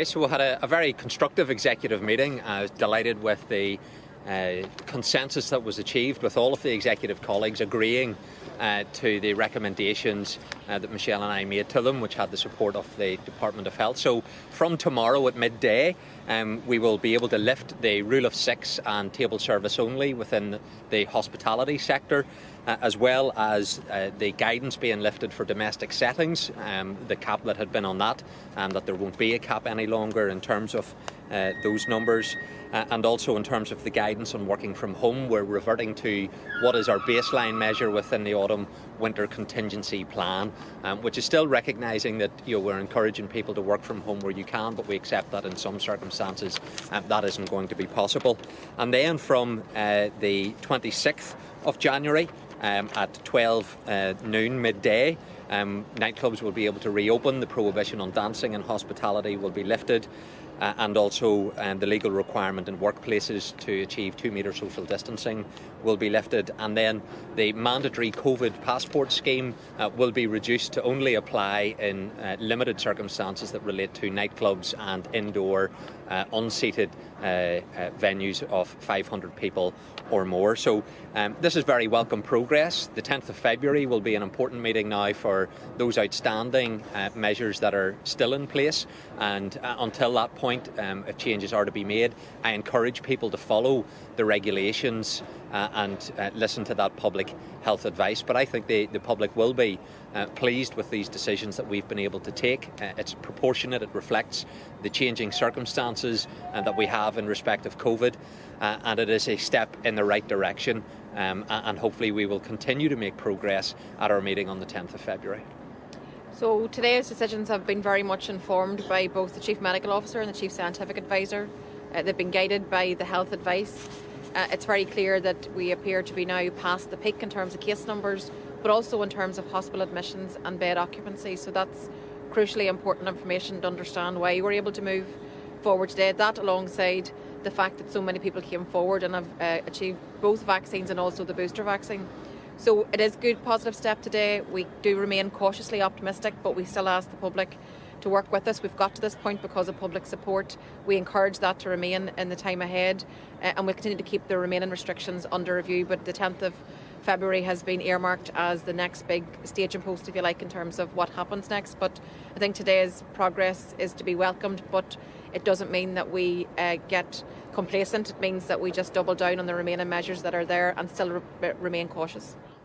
So we had a very constructive executive meeting. I was delighted with the consensus that was achieved, with all of the executive colleagues agreeing to the recommendations that Michelle and I made to them, which had the support of the Department of Health. So from tomorrow at midday, we will be able to lift the rule of 6 and table service only within the hospitality sector, as well as the guidance being lifted for domestic settings, the cap that had been on that there won't be a cap any longer in terms of those numbers. And also in terms of the guidance on working from home, we're reverting to what is our baseline measure within the autumn-winter contingency plan, which is still recognising that we're encouraging people to work from home where you can, but we accept that in some circumstances that isn't going to be possible. And then from the 26th of January at 12 noon midday, nightclubs will be able to reopen. The prohibition on dancing and hospitality will be lifted. And also the legal requirement in workplaces to achieve 2 metre social distancing will be lifted. And then the mandatory COVID passport scheme will be reduced to only apply in limited circumstances that relate to nightclubs and indoor unseated venues of 500 people or more. So this is very welcome progress. The 10th of February will be an important meeting now for those outstanding measures that are still in place, and until that point, if changes are to be made, I encourage people to follow the regulations and listen to that public health advice. But I think the public will be pleased with these decisions that we've been able to take. It's proportionate, it reflects the changing circumstances that we have in respect of COVID, and it is a step in the right direction, and hopefully we will continue to make progress at our meeting on the 10th of February. So today's decisions have been very much informed by both the Chief Medical Officer and the Chief Scientific Advisor. They've been guided by the health advice. It's very clear that we appear to be now past the peak in terms of case numbers, but also in terms of hospital admissions and bed occupancy. So that's crucially important information to understand why we're able to move forward today. That alongside the fact that so many people came forward and have achieved both vaccines and also the booster vaccine. So it is a good positive step today. We do remain cautiously optimistic, but we still ask the public to work with us. We've got to this point because of public support. We encourage that to remain in the time ahead, and we'll continue to keep the remaining restrictions under review. But the 10th of February has been earmarked as the next big staging post, if you like, in terms of what happens next. But I think today's progress is to be welcomed, but it doesn't mean that we get complacent. It means that we just double down on the remaining measures that are there and still remain cautious.